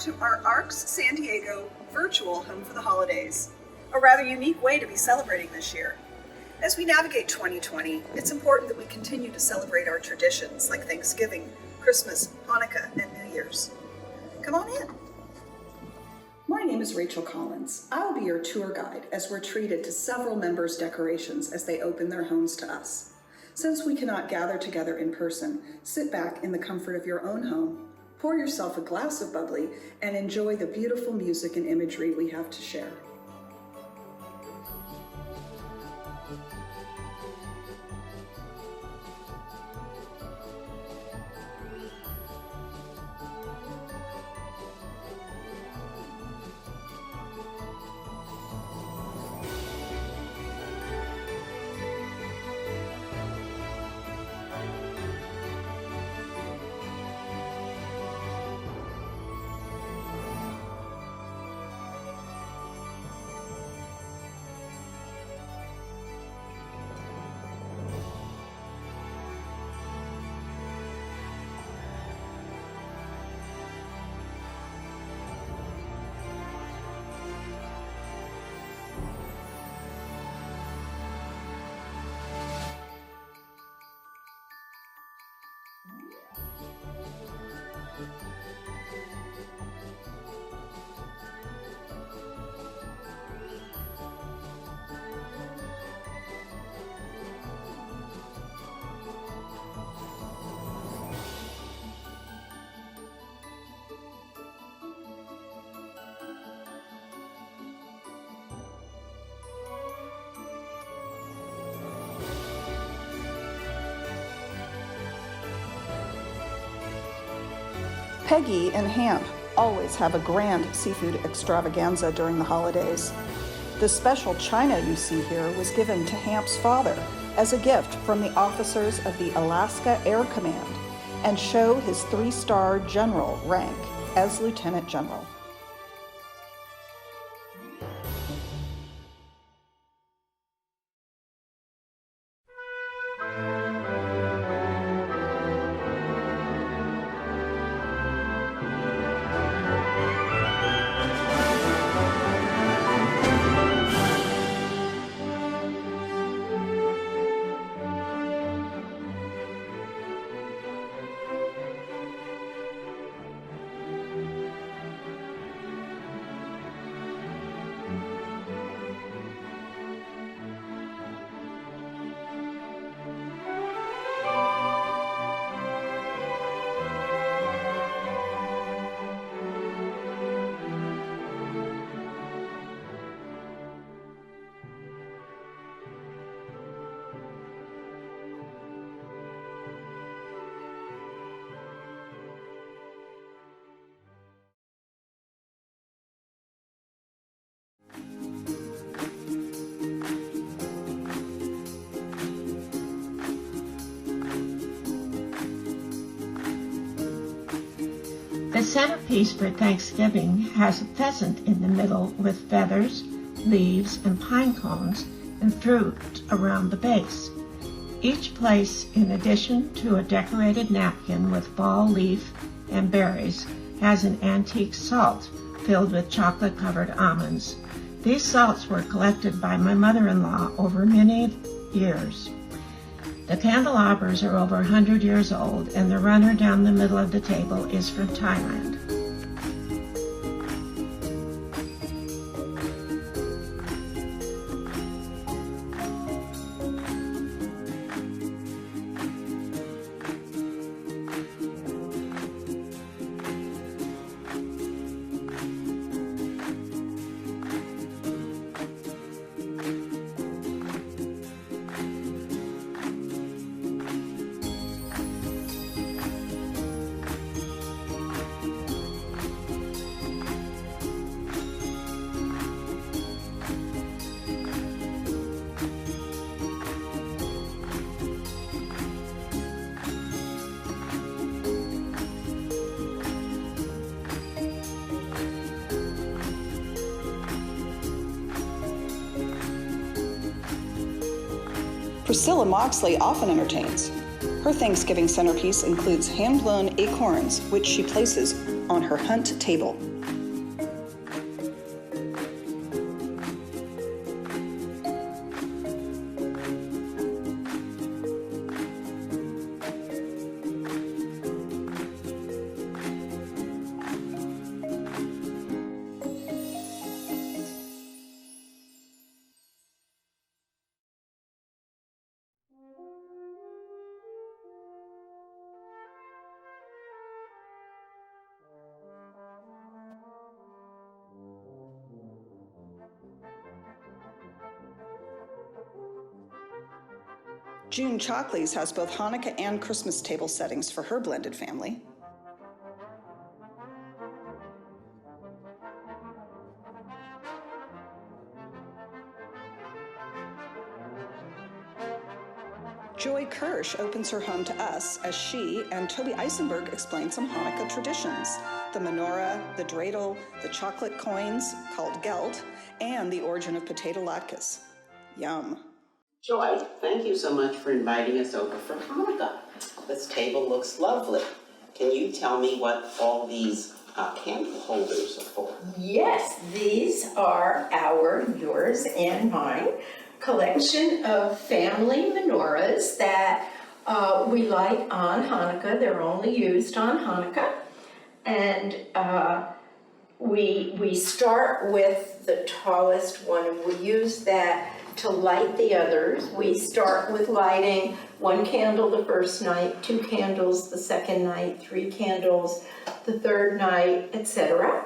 to our ARCS San Diego virtual Home for the Holidays, a rather unique way to be celebrating this year. As we navigate 2020, it's important that we continue to celebrate our traditions like Thanksgiving, Christmas, Hanukkah, and New Year's. Come on in. My name is Rachel Collins. I'll be your tour guide as we're treated to several members' decorations as they open their homes to us. Since we cannot gather together in person, sit back in the comfort of your own home, pour yourself a glass of bubbly, and enjoy the beautiful music and imagery we have to share. Peggy and Hamp always have a grand seafood extravaganza during the holidays. The special china you see here was given to Hamp's father as a gift from the officers of the Alaska Air Command and show his 3-star general rank as Lieutenant General. The centerpiece for Thanksgiving has a pheasant in the middle with feathers, leaves, and pine cones and fruit around the base. Each place, in addition to a decorated napkin with fall leaf and berries, has an antique salt filled with chocolate-covered almonds. These salts were collected by my mother-in-law over many years. The candelabras are over 100 years old, and the runner down the middle of the table is from Thailand. Priscilla Moxley often entertains. Her Thanksgiving centerpiece includes hand-blown acorns, which she places on her hunt table. June Chockley's has both Hanukkah and Christmas table settings for her blended family. Joy Kirsch opens her home to us as she and Toby Eisenberg explain some Hanukkah traditions. The menorah, the dreidel, the chocolate coins, called gelt, and the origin of potato latkes. Yum. Joy, thank you so much for inviting us over for Hanukkah. This table looks lovely. Can you tell me what all these candle holders are for? Yes, these are yours and mine, collection of family menorahs that we light on Hanukkah. They're only used on Hanukkah. And we start with the tallest one, and we use that to light the others. We start with lighting 1 candle the first night, 2 candles the second night, 3 candles the third night, etc.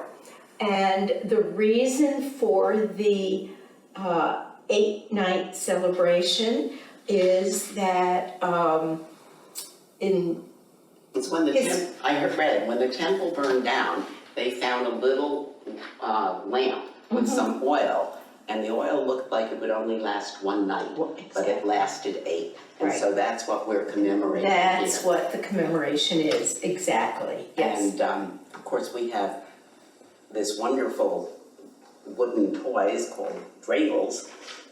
And the reason for the 8-night celebration is that It's when when the temple burned down, they found a little lamp with some oil, and the oil looked like it would only last 1 night, but it lasted 8. And so that's what we're commemorating That's here. what the commemoration is, exactly, yes. And of course we have this wonderful wooden toys called dreidels,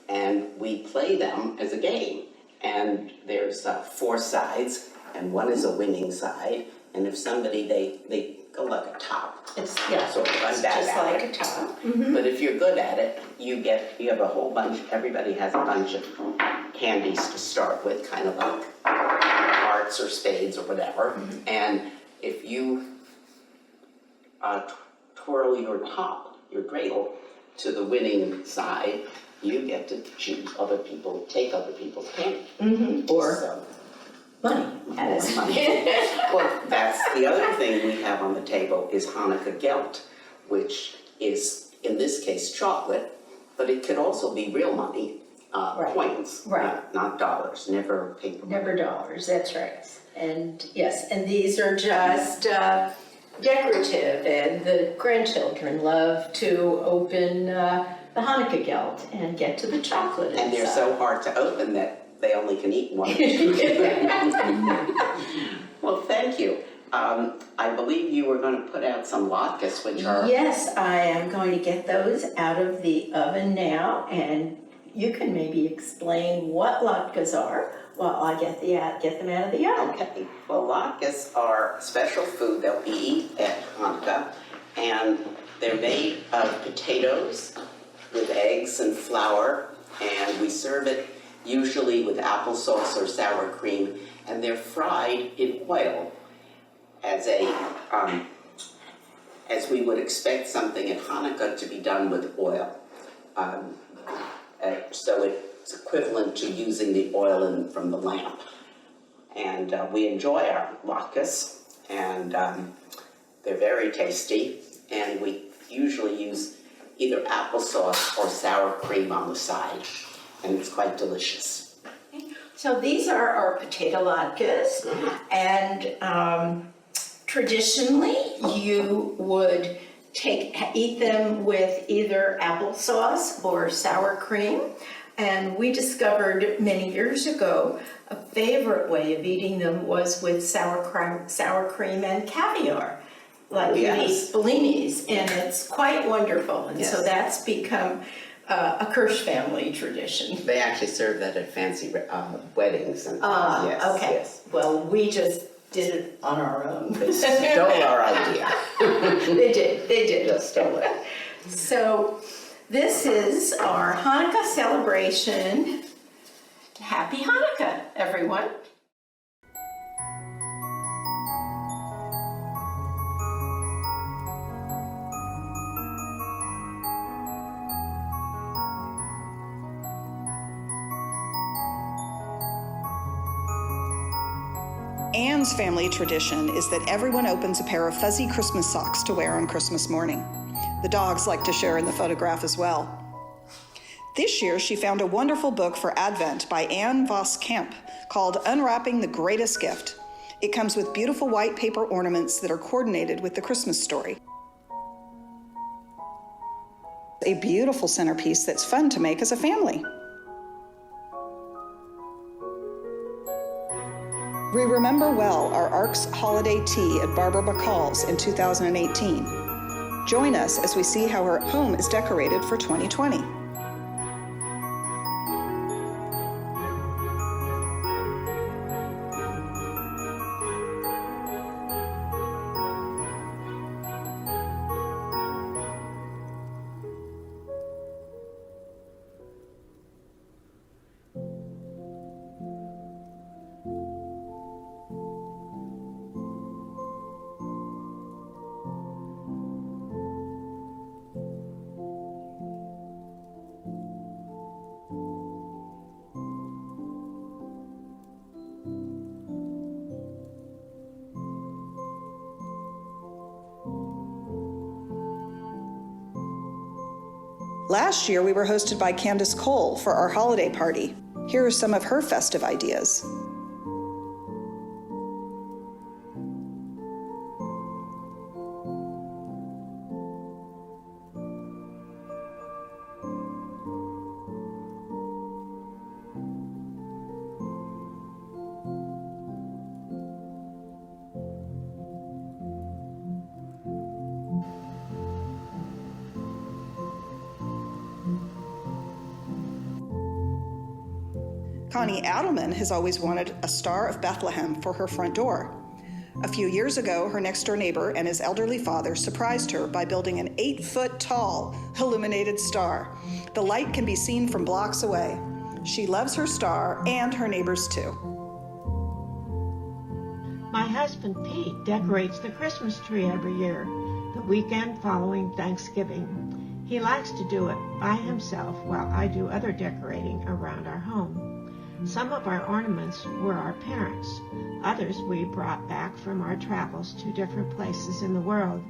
and we play them as a game. And there's 4 sides, and one is a winning side, and if somebody, they go like a top. It's Sort of, I'm bad just at like it. a top. But if you're good at it, you have a whole bunch, everybody has a bunch of candies to start with, kind of like hearts or spades or whatever. And if you twirl your top, your dreidel, to the winning side, you get to choose take other people's candy. Or money. Money. Well, that's the other thing we have on the table is Hanukkah gelt, which is, in this case, chocolate, but it could also be real money, coins, not dollars, never paper money. Never dollars, that's right. And yes, and these are just decorative, and the grandchildren love to open the Hanukkah gelt and get to the chocolate And they're inside. so hard to open that they only can eat one. Well, thank you. I believe you were going to put out some latkes, which are... Yes, I am going to get those out of the oven now, and you can maybe explain what latkes are while I get them out of the oven. Okay, well, latkes are special food that we eat at Hanukkah, and they're made of potatoes with eggs and flour, and we serve it usually with applesauce or sour cream, and they're fried in oil as we would expect something at Hanukkah to be done with oil. So it's equivalent to using the oil from the lamp. And we enjoy our latkes, and they're very tasty, and we usually use either applesauce or sour cream on the side, and it's quite delicious. So these are our potato latkes, and traditionally you would eat them with either applesauce or sour cream, and we discovered many years ago a favorite way of eating them was with sour cream and caviar, like you eat Bellinis, and it's quite wonderful, and so that's become a Kirsch family tradition. They actually serve that at fancy weddings. And Okay. Well, we just did it on our own. They stole our idea. They did. Just stole it. So this is our Hanukkah celebration. Happy Hanukkah, everyone. Anne's family tradition is that everyone opens a pair of fuzzy Christmas socks to wear on Christmas morning. The dogs like to share in the photograph as well. This year, she found a wonderful book for Advent by Anne Voss Kemp called Unwrapping the Greatest Gift. It comes with beautiful white paper ornaments that are coordinated with the Christmas story. A beautiful centerpiece that's fun to make as a family. We remember well our ARCS holiday tea at Barbara Bacall's in 2018. Join us as we see how her home is decorated for 2020. Last year, we were hosted by Candace Cole for our holiday party. Here are some of her festive ideas. Connie Adelman has always wanted a Star of Bethlehem for her front door. A few years ago, her next-door neighbor and his elderly father surprised her by building an 8-foot-tall illuminated star. The light can be seen from blocks away. She loves her star and her neighbors too. My husband Pete decorates the Christmas tree every year, the weekend following Thanksgiving. He likes to do it by himself while I do other decorating around our home. Some of our ornaments were our parents'. Others we brought back from our travels to different places in the world.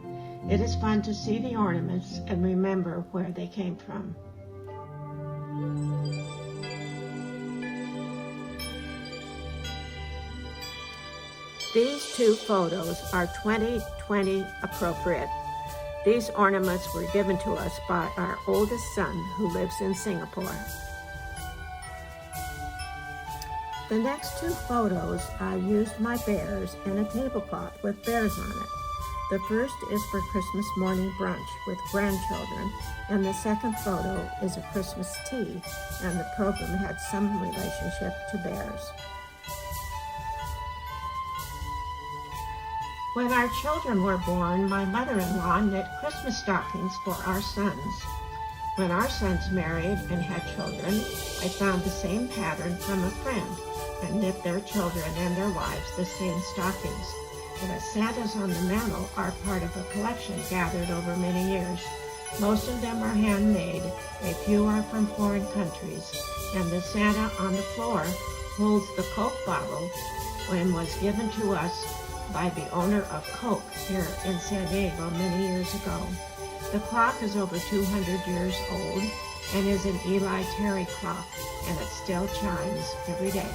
It is fun to see the ornaments and remember where they came from. These two photos are 2020 appropriate. These ornaments were given to us by our oldest son who lives in Singapore. The next two photos, I used my bears and a tablecloth with bears on it. The first is for Christmas morning brunch with grandchildren, and the second photo is a Christmas tea, and the program had some relationship to bears. When our children were born, my mother-in-law knit Christmas stockings for our sons. When our sons married and had children, I found the same pattern from a friend and knit their children and their wives the same stockings. The Santas on the mantle are part of a collection gathered over many years. Most of them are handmade, a few are from foreign countries, and the Santa on the floor holds the Coke bottle when was given to us by the owner of Coke here in San Diego many years ago. The clock is over 200 years old and is an Eli Terry clock, and it still chimes every day.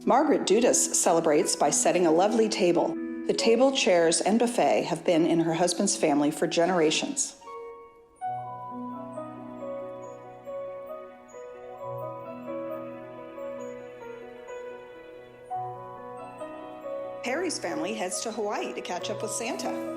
Margaret Dudas celebrates by setting a lovely table. The table, chairs, and buffet have been in her husband's family for generations. Perry's family heads to Hawaii to catch up with Santa.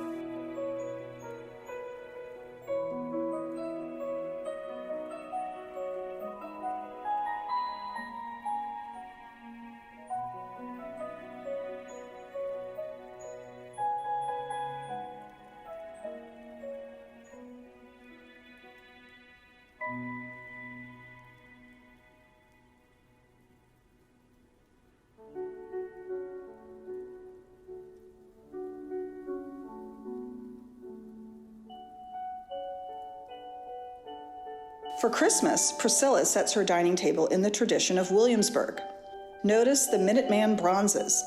For Christmas, Priscilla sets her dining table in the tradition of Williamsburg. Notice the Minuteman bronzes.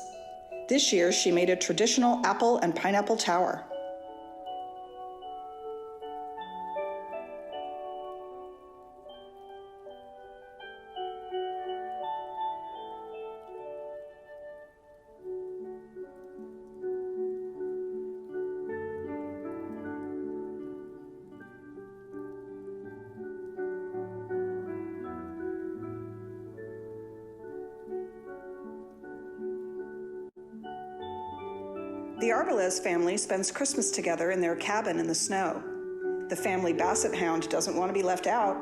This year, she made a traditional apple and pineapple tower. The Arbalez family spends Christmas together in their cabin in the snow. The family basset hound doesn't want to be left out.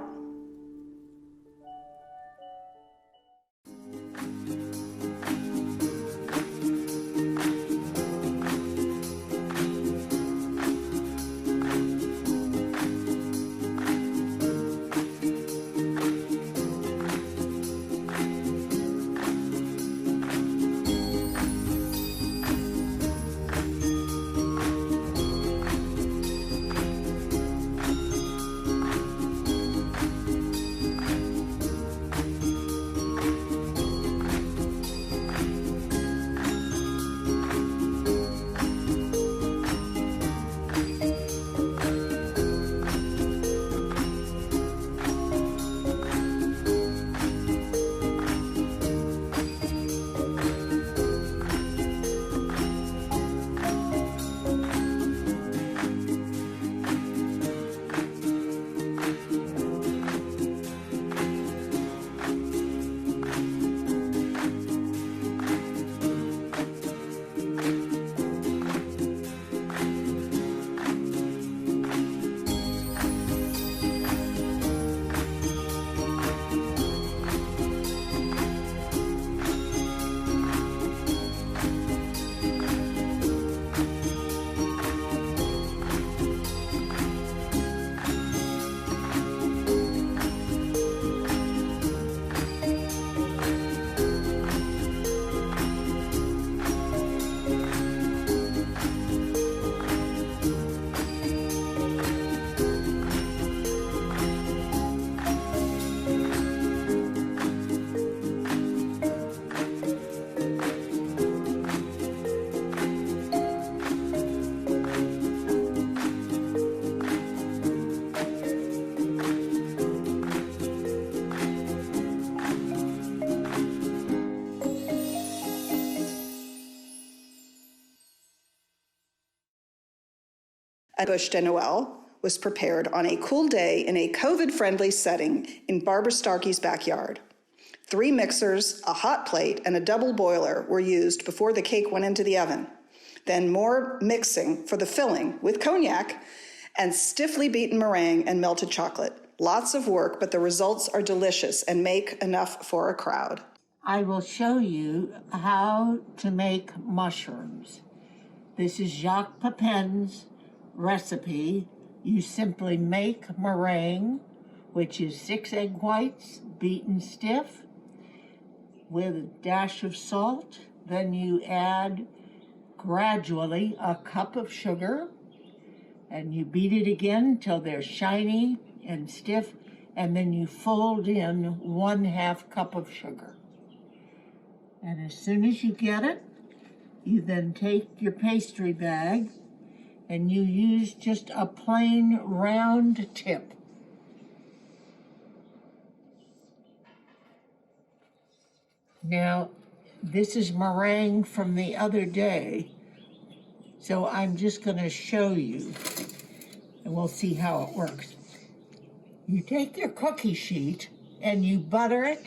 A bûche de Noël was prepared on a cool day in a COVID-friendly setting in Barbara Starkey's backyard. 3 mixers, a hot plate, and a double boiler were used before the cake went into the oven. Then more mixing for the filling with cognac and stiffly beaten meringue and melted chocolate. Lots of work, but the results are delicious and make enough for a crowd. I will show you how to make mushrooms. This is Jacques Pepin's recipe. You simply make meringue, which is 6 egg whites beaten stiff with a dash of salt. Then you add gradually a cup of sugar, and you beat it again until they're shiny and stiff, and then you fold in 1/2 cup of sugar. And as soon as you get it, you then take your pastry bag and you use just a plain round tip. Now, This is meringue from the other day, so I'm just going to show you, and we'll see how it works. You take your cookie sheet and you butter it,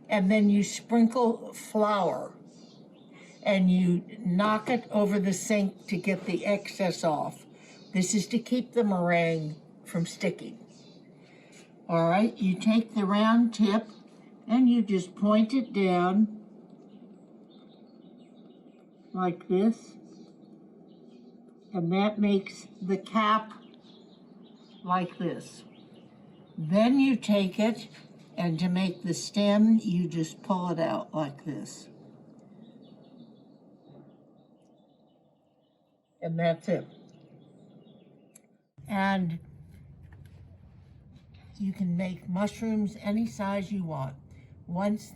and then you sprinkle flour, and you knock it over the sink to get the excess off. This is to keep the meringue from sticking. All right, you take the round tip and you just point it down like this, and that makes the cap like this. Then you take it, and to make the stem, you just pull it out like this. And that's it. And you can make mushrooms any size you want. Once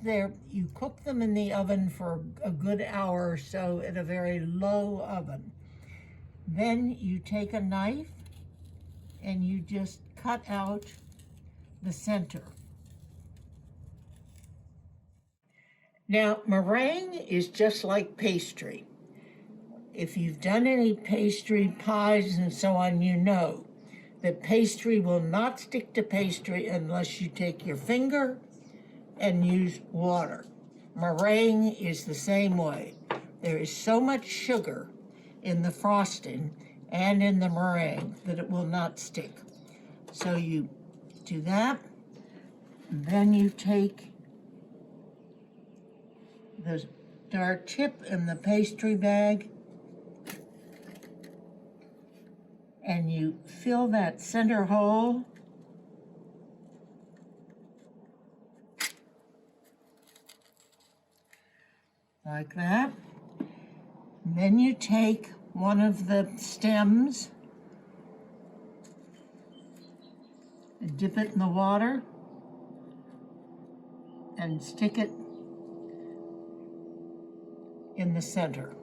you cook them in the oven for a good hour or so at a very low oven. Then you take a knife and you just cut out the center. Now, meringue is just like pastry. If you've done any pastry, pies, and so on, you know that pastry will not stick to pastry unless you take your finger and use water. Meringue is the same way. There is so much sugar in the frosting and in the meringue that it will not stick. So you do that, and then you take the dark tip in the pastry bag and you fill that center hole like that. And then you take one of the stems and dip it in the water and stick it in the center,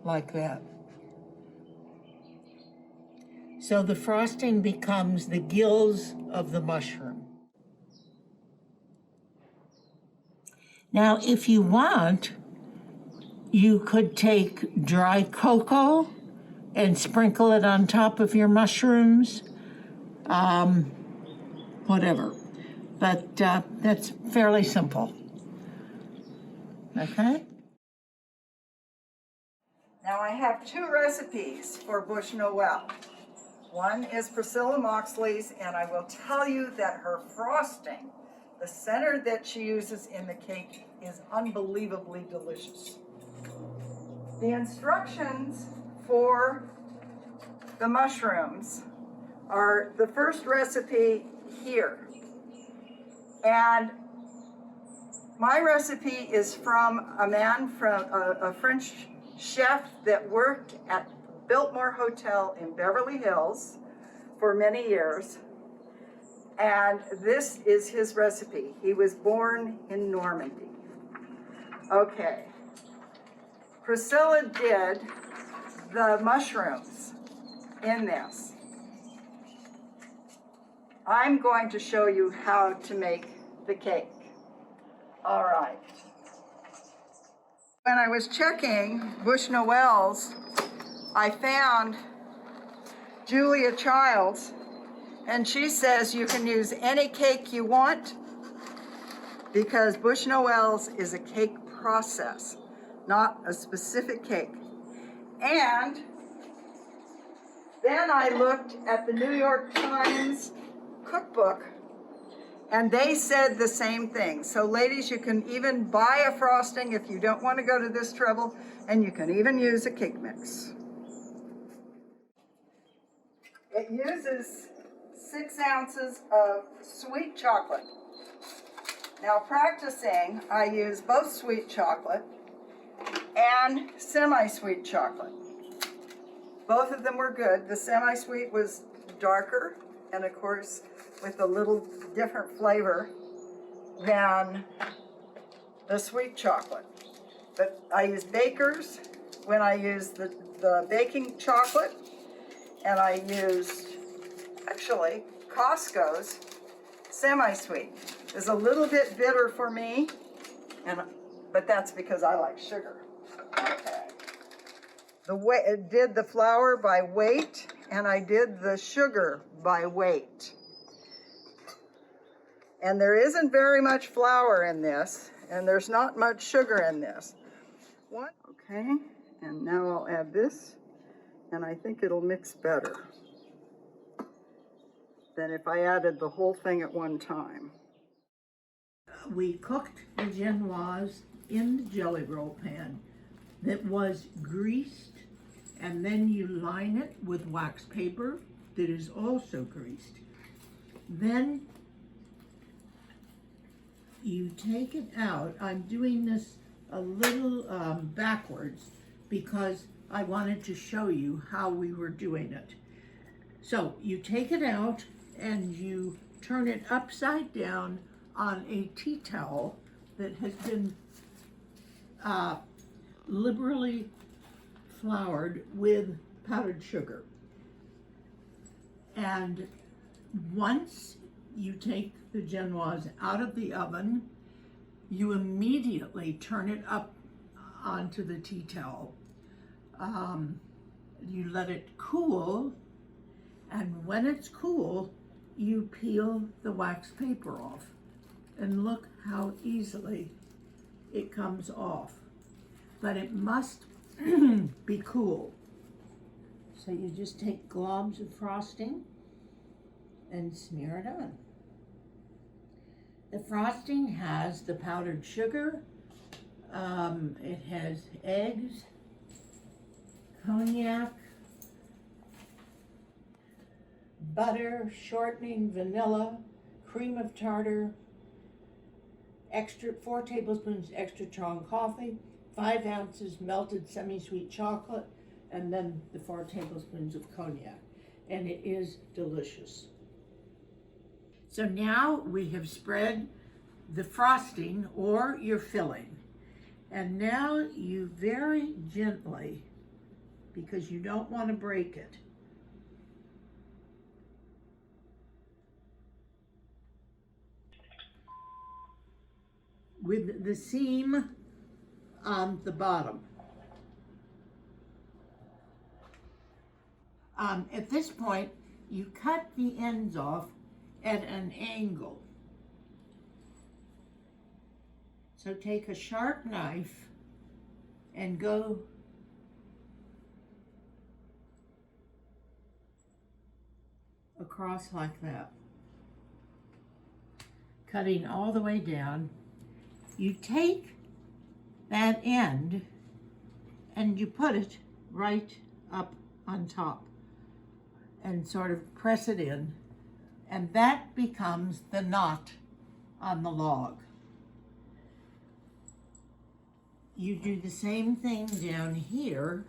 like that. So the frosting becomes the gills of the mushroom. Now, if you want, you could take dry cocoa and sprinkle it on top of your mushrooms, whatever. But that's fairly simple. Okay? Now I have two recipes for Bush Noel. One is Priscilla Moxley's, and I will tell you that her frosting, the center that she uses in the cake, is unbelievably delicious. The instructions for the mushrooms are the first recipe here. And my recipe is from a French chef that worked at Biltmore Hotel in Beverly Hills for many years. And this is his recipe. He was born in Normandy. Okay. Priscilla did the mushrooms in this. I'm going to show you how to make the cake. All right. When I was checking Bush Noel's, I found Julia Childs, and she says you can use any cake you want because Bush Noel's is a cake process, not a specific cake. And then I looked at the New York Times cookbook, and they said the same thing. So ladies, you can even buy a frosting if you don't want to go to this trouble, and you can even use a cake mix. It uses 6 ounces of sweet chocolate. Now practicing, I use both sweet chocolate and semi-sweet chocolate. Both of them were good. The semi-sweet was darker, and of course with a little different flavor than the sweet chocolate. But I use Baker's when I use the baking chocolate, and I used, actually, Costco's semi-sweet. It's a little bit bitter for me, but that's because I like sugar. Okay. It did the flour by weight, and I did the sugar by weight. And there isn't very much flour in this, and there's not much sugar in this. Okay, and now I'll add this, and I think it'll mix better than if I added the whole thing at one time. We cooked the genoise in the jelly roll pan that was greased, and then you line it with wax paper that is also greased. Then you take it out. I'm doing this a little backwards because I wanted to show you how we were doing it. So you take it out and you turn it upside down on a tea towel that has been liberally floured with powdered sugar. And once you take the genoise out of the oven, you immediately turn it up onto the tea towel. You let it cool, and when it's cool, you peel the wax paper off. And look how easily it comes off. But it must be cool. So you just take globs of frosting and smear it on. The frosting has the powdered sugar, it has eggs, cognac, butter, shortening, vanilla, cream of tartar, 4 tablespoons extra strong coffee, 5 ounces melted semi-sweet chocolate, and then the 4 tablespoons of cognac. And it is delicious. So now we have spread the frosting or your filling. And now you very gently, because you don't want to break it, with the seam on the bottom. At this point, you cut the ends off at an angle. So take a sharp knife and go across like that, cutting all the way down. You take that end and you put it right up on top and sort of press it in, and that becomes the knot on the log. You do the same thing down here,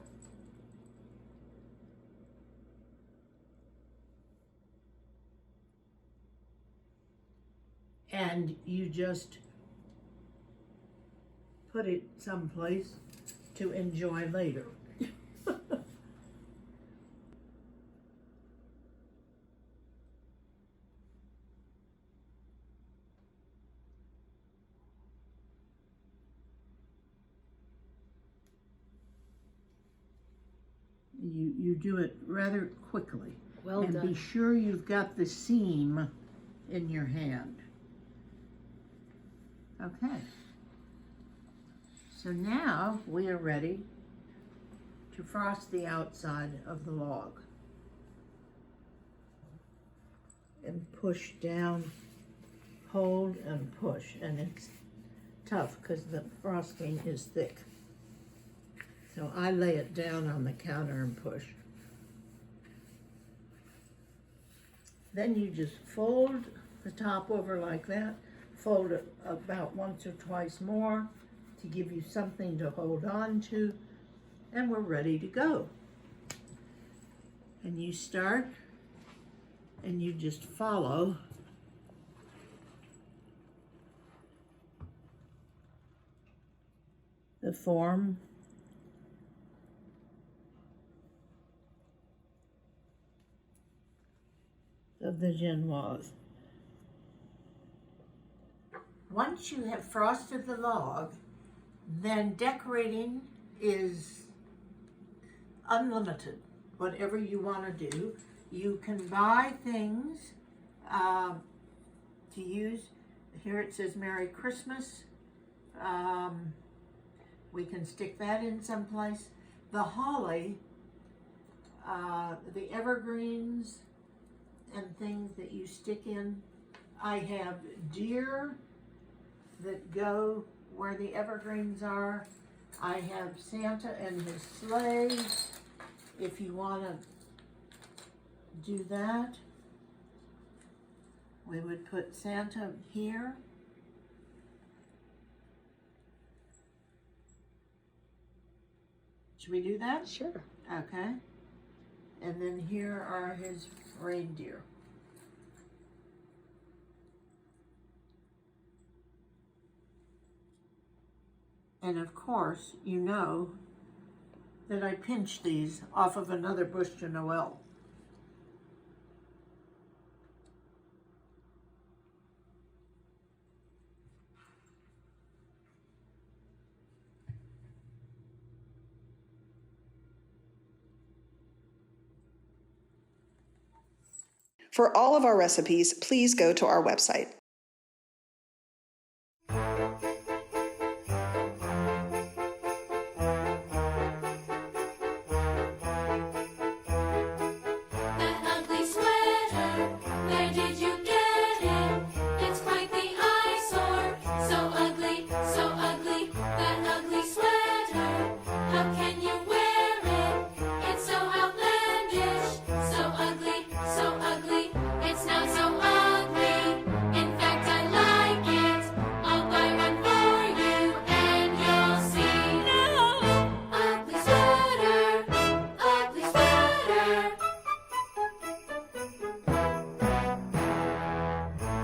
and you just put it someplace to enjoy later. You do it rather quickly. Well and done. Be sure you've got the seam in your hand. Okay. So now we are ready to frost the outside of the log. And push down, hold and push. And it's tough because the frosting is thick. So I lay it down on the counter and push. Then you just fold the top over like that, fold it about once or twice more to give you something to hold on to, and we're ready to go. And you start and you just follow the form of the genoise. Once you have frosted the log, Then decorating is unlimited. Whatever you want to do, you can buy things to use. Here it says Merry Christmas. We can stick that in someplace. The holly, the evergreens, and things that you stick in. I have deer that go where the evergreens are. I have Santa and his sleigh, if you want to do that. We would put Santa here. Should we do that? Sure. Okay. And then here are his reindeer. And of course, you know that I pinched these off of another bush to Noel. For all of our recipes, please go to our website. That ugly sweater, where did you get it? It's quite the eyesore. So ugly, that ugly sweater. How can you wear it? It's so outlandish. So ugly, it's not so ugly. In fact, I like it. I'll buy one for you and you'll see. No! Ugly sweater, ugly sweater.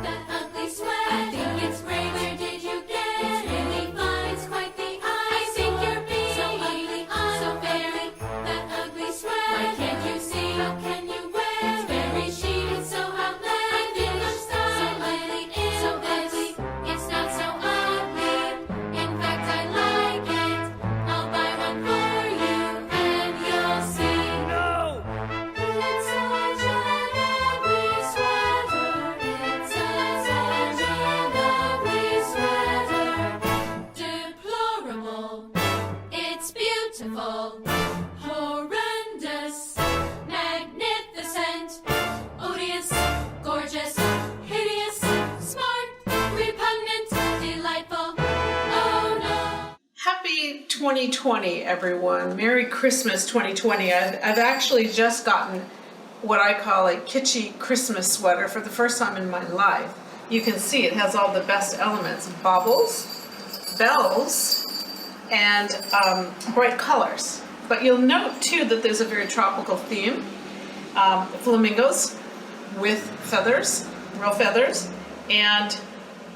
That ugly sweater. I think it's great. Where did you get it? It's really fine. It's quite the eye. I think you're being so ugly, so very. That ugly sweater. Why can't you see? How can you wear it? It's very chic. It's so outlandish. So ugly, it's not so ugly. In fact, I like it. I'll buy one for you and you'll see. No! It's such an ugly sweater. It's such an ugly sweater. Deplorable. It's beautiful. Horrendous. Magnificent. Odious. Gorgeous. Hideous. Smart. Repugnant. Delightful. Oh no. Happy 2020, everyone. Merry Christmas 2020. I've actually just gotten what I call a kitschy Christmas sweater for the first time in my life. You can see it has all the best elements: baubles, bells, and bright colors. But you'll note too that there's a very tropical theme. Flamingos with feathers, real feathers, and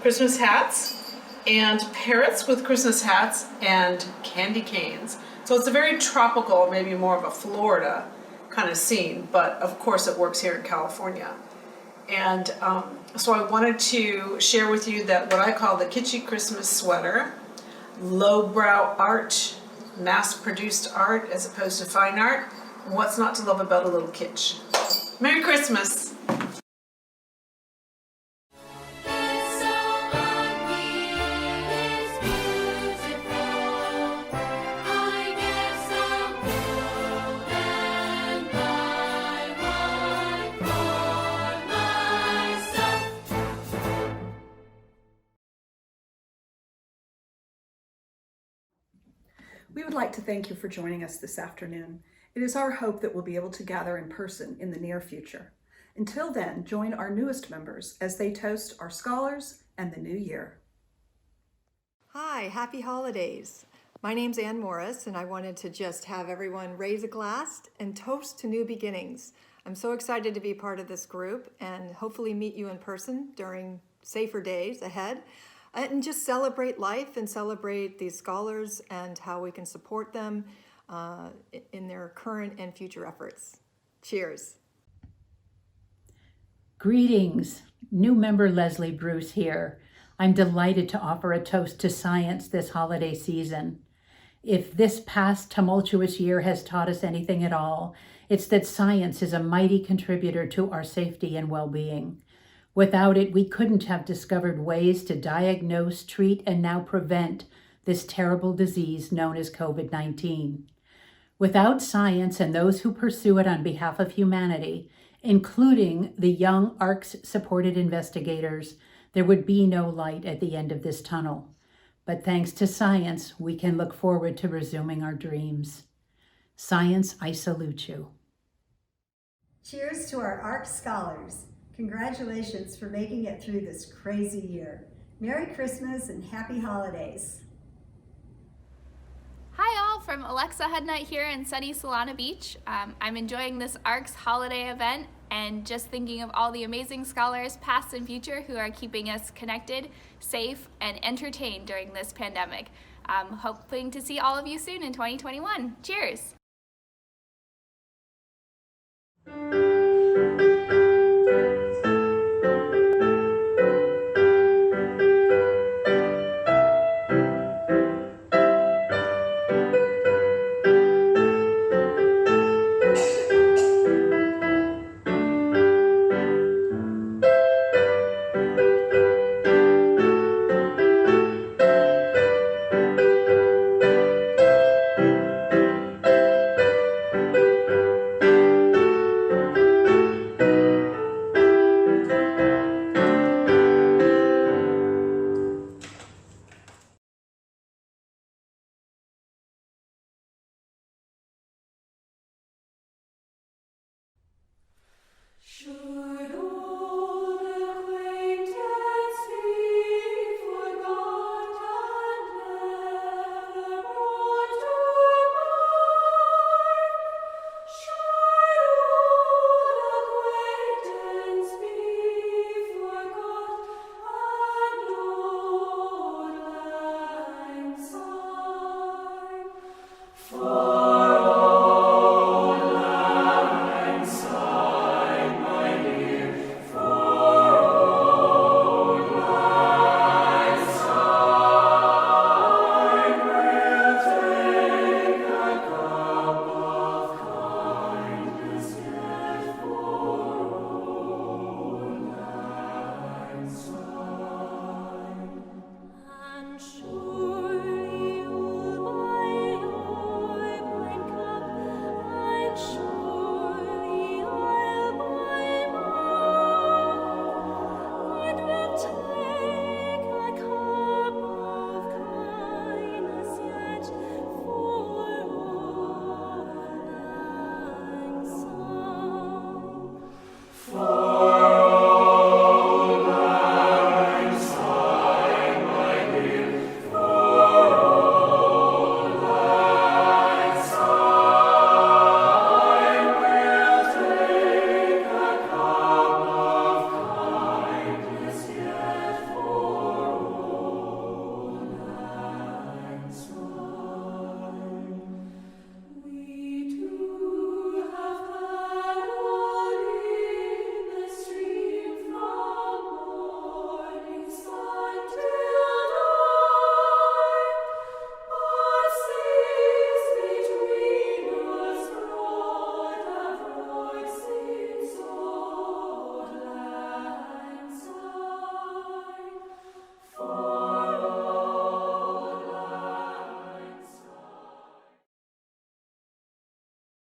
Christmas hats, and parrots with Christmas hats, and candy canes. So it's a very tropical, maybe more of a Florida kind of scene, but of course it works here in California. And so I wanted to share with you that what I call the kitschy Christmas sweater, lowbrow art, mass-produced art as opposed to fine art. What's not to love about a little kitsch? Merry Christmas! It's so ugly, it's beautiful. I guess I'll go and buy one for myself. We would like to thank you for joining us this afternoon. It is our hope that we'll be able to gather in person in the near future. Until then, join our newest members as they toast our scholars and the new year. Hi, happy holidays. My name's Ann Morris, and I wanted to just have everyone raise a glass and toast to new beginnings. I'm so excited to be part of this group and hopefully meet you in person during safer days ahead, and just celebrate life and celebrate these scholars and how we can support them in their current and future efforts. Cheers. Greetings, new member Leslie Bruce here. I'm delighted to offer a toast to science this holiday season. If this past tumultuous year has taught us anything at all, it's that science is a mighty contributor to our safety and well-being. Without it, we couldn't have discovered ways to diagnose, treat, and now prevent this terrible disease known as COVID-19. Without science and those who pursue it on behalf of humanity, including the young ARCS-supported investigators, there would be no light at the end of this tunnel. But thanks to science, we can look forward to resuming our dreams. Science, I salute you. Cheers to our ARCS scholars. Congratulations for making it through this crazy year. Merry Christmas and happy holidays. Hi all, from Alexa Hudnut here in sunny Solana Beach. I'm enjoying this ARCS holiday event and just thinking of all the amazing scholars, past and future, who are keeping us connected, safe, and entertained during this pandemic. I'm hoping to see all of you soon in 2021. Cheers!